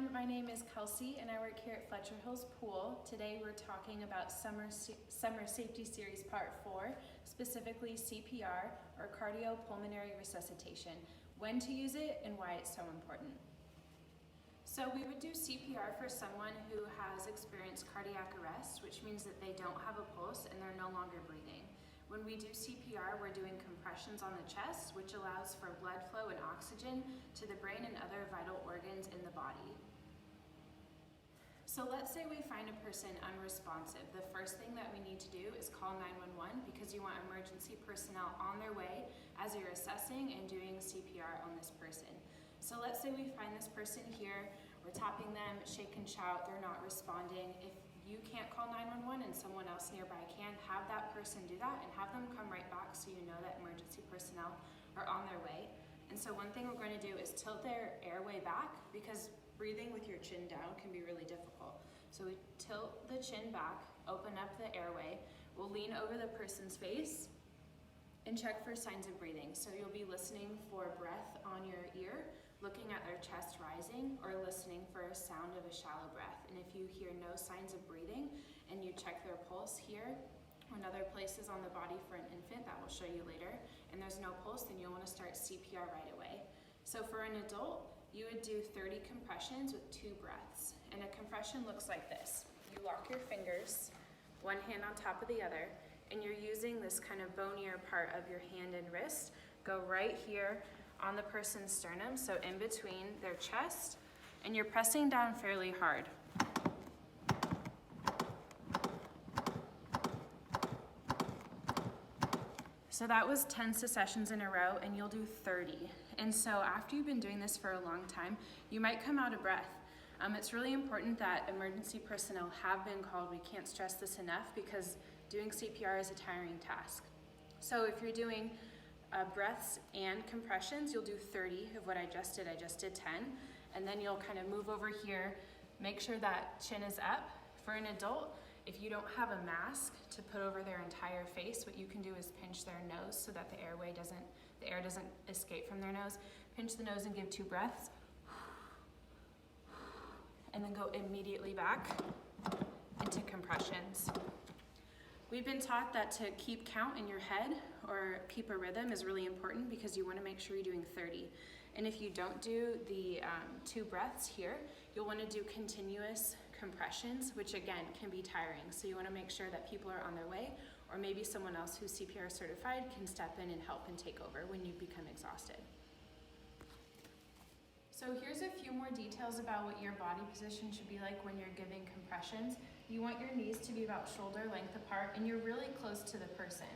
everyone, my name is Kelsey and I work here at Fletcher Hills Pool. Today we're talking about Summer Safety Series Part 4, specifically CPR or cardiopulmonary resuscitation, when to use it and why it's so important. So we would do CPR for someone who has experienced cardiac arrest, which means that they don't have a pulse and they're no longer breathing. When we do CPR, we're doing compressions on the chest, which allows for blood flow and oxygen to the brain and other vital organs in the body. So let's say we find a person unresponsive. The first thing that we need to do is call 911 because you want emergency personnel on their way as you're assessing and doing CPR on this person. So let's say we find this person here, we're tapping them, shake and shout, they're not responding. If you can't call 911 and someone else nearby can, have that person do that and have them come right back so you know that emergency personnel are on their way. And so one thing we're going to do is tilt their airway back because breathing with your chin down can be really difficult. So we tilt the chin back, open up the airway, we'll lean over the person's face and check for signs of breathing. So you'll be listening for breath on your ear, looking at their chest rising, or listening for a sound of a shallow breath. And if you hear no signs of breathing and you check their pulse here or in other places on the body for an infant, that will show you later, and there's no pulse, then you'll want to start CPR right away. So for an adult, you would do 30 compressions with 2 breaths. And a compression looks like this. You lock your fingers, one hand on top of the other, and you're using this kind of bonier part of your hand and wrist. Go right here on the person's sternum, so in between their chest, and you're pressing down fairly hard. So that was 10 sessions in a row, and you'll do 30. And so after you've been doing this for a long time, you might come out of breath. It's really important that emergency personnel have been called. We can't stress this enough because doing CPR is a tiring task. So if you're doing breaths and compressions, you'll do 30 of what I just did. I just did 10. And then you'll kind of move over here, make sure that chin is up. For an adult, if you don't have a mask to put over their entire face, what you can do is pinch their nose so that the air doesn't escape from their nose. Pinch the nose and give 2 breaths. And then go immediately back into compressions. We've been taught that to keep count in your head or keep a rhythm is really important because you want to make sure you're doing 30. And if you don't do the 2 breaths here, you'll want to do continuous compressions, which again can be tiring. So you want to make sure that people are on their way, or maybe someone else who's CPR certified can step in and help and take over when you become exhausted. So here's a few more details about what your body position should be like when you're giving compressions. You want your knees to be about shoulder length apart and you're really close to the person.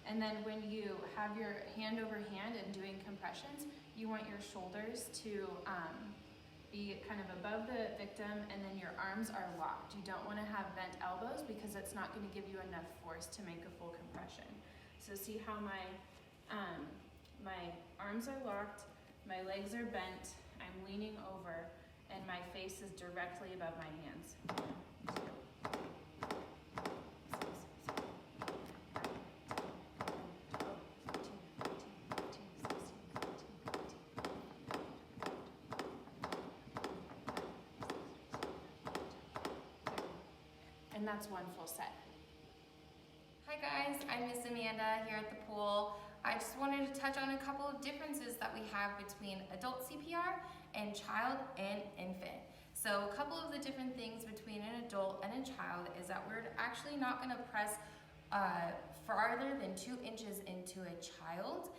And then when you have your hand over hand and doing compressions, you want your shoulders to be kind of above the victim and then your arms are locked. You don't want to have bent elbows because it's not going to give you enough force to make a full compression. So see how my arms are locked, my legs are bent, I'm leaning over, and my face is directly above my hands. And that's 1 full set. Hi guys, I'm Miss Amanda here at the pool. I just wanted to touch on a couple of differences that we have between adult CPR and child and infant. So a couple of the different things between an adult and a child is that we're actually not going to press farther than 2 inches into a child,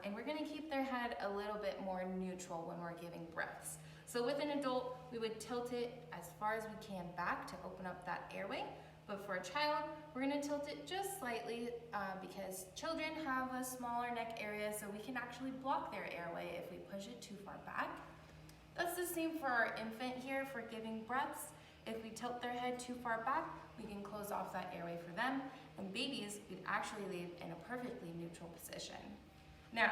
and we're going to keep their head a little bit more neutral when we're giving breaths. So with an adult, we would tilt it as far as we can back to open up that airway. But for a child, we're going to tilt it just slightly because children have a smaller neck area, so we can actually block their airway if we push it too far back. That's the same for our infant here for giving breaths. If we tilt their head too far back, we can close off that airway for them. And babies, we'd actually leave in a perfectly neutral position. Now,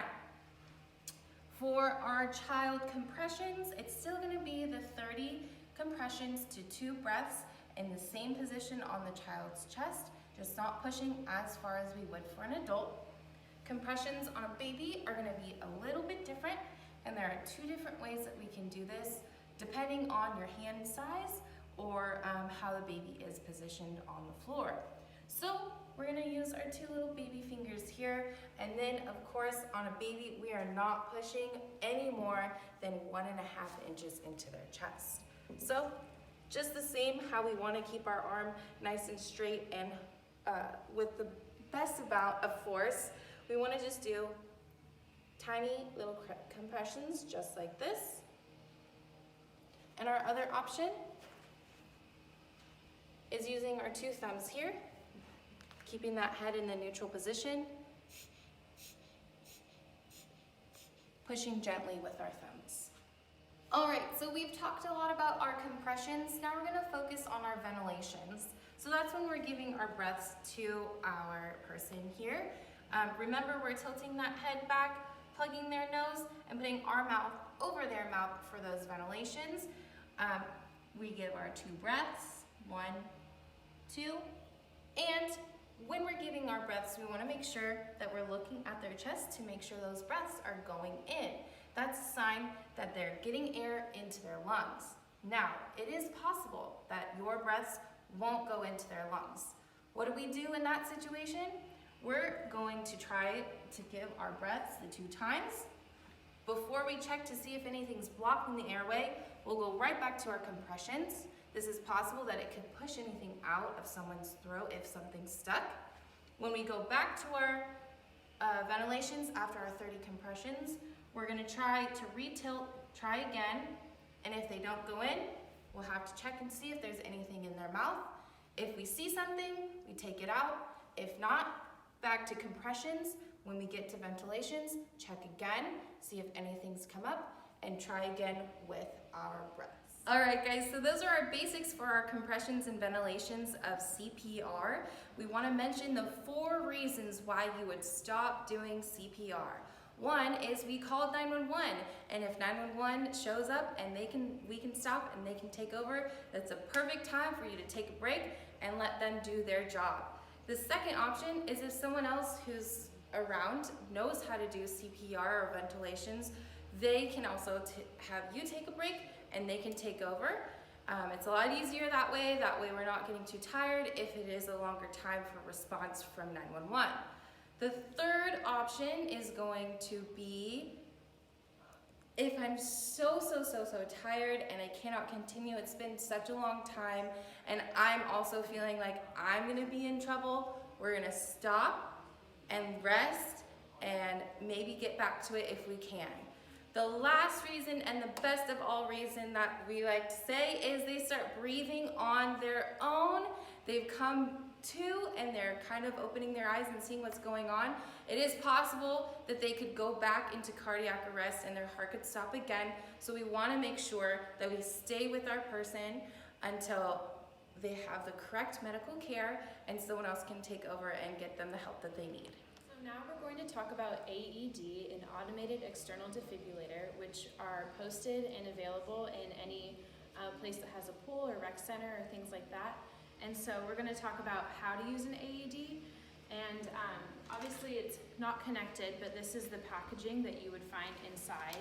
for our child compressions, it's still going to be the 30 compressions to 2 breaths in the same position on the child's chest, just not pushing as far as we would for an adult. Compressions on a baby are going to be a little bit different, and there are 2 different ways that we can do this. depending on your hand size or how the baby is positioned on the floor. So we're gonna use our 2 little baby fingers here, and then of course on a baby we are not pushing any more than 1.5 inches into their chest. So just the same how we wanna keep our arm nice and straight and with the best amount of force, we wanna just do tiny little compressions just like this. And our other option is using our 2 thumbs here, keeping that head in the neutral position, pushing gently with our thumbs. All right, so we've talked a lot about our compressions. Now we're gonna focus on our ventilations. So that's when we're giving our breaths to our person here. Remember, we're tilting that head back, plugging their nose, and putting our mouth over their mouth for those ventilations. We give our 2 breaths, 1, 2, and when we're giving our breaths, we want to make sure that we're looking at their chest to make sure those breaths are going in. That's a sign that they're getting air into their lungs. Now, it is possible that your breaths won't go into their lungs. What do we do in that situation? We're going to try to give our breaths the 2 times. Before we check to see if anything's blocking the airway, we'll go right back to our compressions. This is possible that it could push anything out of someone's throat if something's stuck. When we go back to our ventilations after our 30 compressions, we're gonna try to retilt, try again, and if they don't go in, we'll have to check and see if there's anything in their mouth. If we see something, we take it out. If not, back to compressions. When we get to ventilations, check again, see if anything's come up, and try again with our breaths. All right, guys, so those are our basics for our compressions and ventilations of CPR. We want to mention the 4 reasons why you would stop doing CPR. One is we called 911, and if 911 shows up and we can stop and they can take over, that's a perfect time for you to take a break and let them do their job. The second option is if someone else who's around knows how to do CPR or ventilations, they can also have you take a break and they can take over. It's a lot easier that way. That way we're not getting too tired if it is a longer time for response from 911. The third option is going to be if I'm so tired and I cannot continue, it's been such a long time, and I'm also feeling like I'm gonna be in trouble, we're gonna stop and rest and maybe get back to it if we can. The last reason and the best of all reason that we like to say is they start breathing on their own. They've come to and they're kind of opening their eyes and seeing what's going on. It is possible that they could go back into cardiac arrest and their heart could stop again. So we want to make sure that we stay with our person until they have the correct medical care and someone else can take over and get them the help that they need. So now we're going to talk about AED, an automated external defibrillator, which are posted and available in any place that has a pool or rec center or things like that. And so we're going to talk about how to use an AED, and obviously it's not connected, but this is the packaging that you would find inside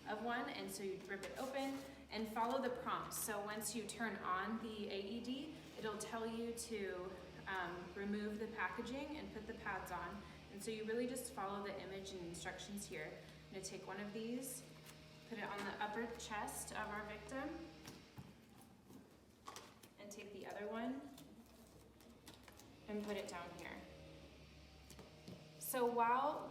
of one, and so you rip it open and follow the prompts. So once you turn on the AED, it'll tell you to remove the packaging and put the pads on, and so you really just follow the image and instructions here. I'm going to take one of these, put it on the upper chest of our victim, and take the other one and put it down here. So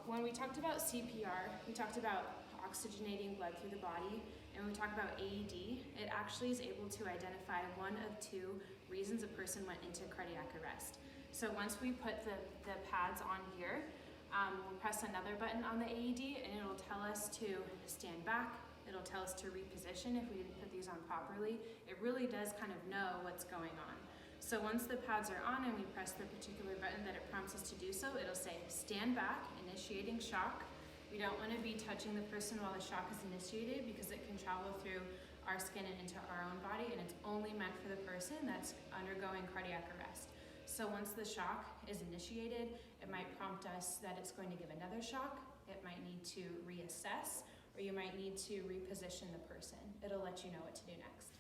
when we talked about CPR, we talked about oxygenating blood through the body, and when we talk about AED, it actually is able to identify one of 2 reasons a person went into cardiac arrest. So once we put the pads on here, we'll press another button on the AED and it'll tell us to stand back. It'll tell us to reposition if we didn't put these on properly. It really does kind of know what's going on. So once the pads are on and we press the particular button that it prompts us to do so, it'll say stand back, initiating shock. We don't want to be touching the person while the shock is initiated because it can travel through our skin and into our own body, and it's only meant for the person that's undergoing cardiac arrest. So once the shock is initiated, it might prompt us that it's going to give another shock. It might need to reassess, or you might need to reposition the person. It'll let you know what to do next.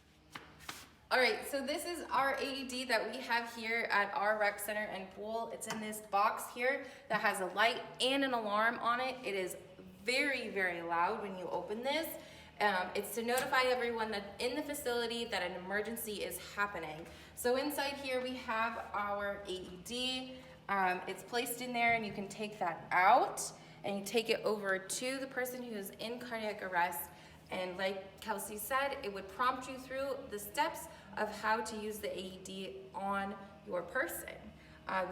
All right, so this is our AED that we have here at our rec center and pool. It's in this box here that has a light and an alarm on it. It is very, very loud when you open this. It's to notify everyone that in the facility that an emergency is happening. So inside here we have our AED. It's placed in there and you can take that out and you take it over to the person who is in cardiac arrest. And like Kelsey said, it would prompt you through the steps of how to use the AED on your person.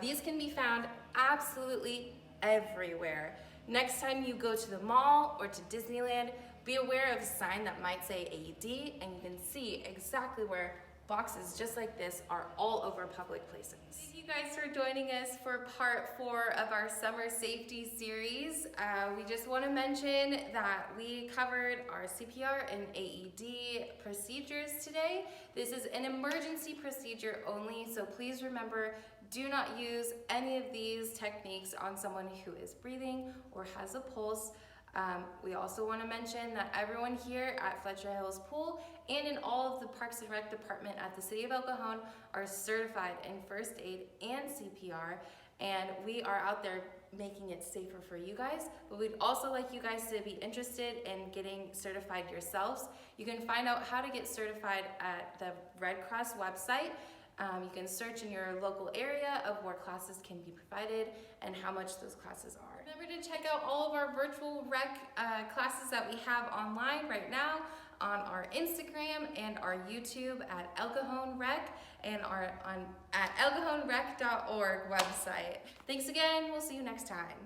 These can be found absolutely everywhere. Next time you go to the mall or to Disneyland, be aware of a sign that might say AED, and you can see exactly where boxes just like this are all over public places. Thank you guys for joining us for part 4 of our summer safety series. We just want to mention that we covered our CPR and AED procedures today. This is an emergency procedure only, so please remember, do not use any of these techniques on someone who is breathing or has a pulse. We also want to mention that everyone here at Fletcher Hills Pool and in all of the Parks and Rec department at the City of El Cajon are certified in first aid and CPR, and we are out there making it safer for you guys, but we'd also like you guys to be interested in getting certified yourselves. You can find out how to get certified at the Red Cross website. You can search in your local area of where classes can be provided and how much those classes are. Remember to check out all of our virtual rec classes that we have online right now on our Instagram and our YouTube at El Cajon Rec and at elcajonrec.org website. Thanks again. We'll see you next time.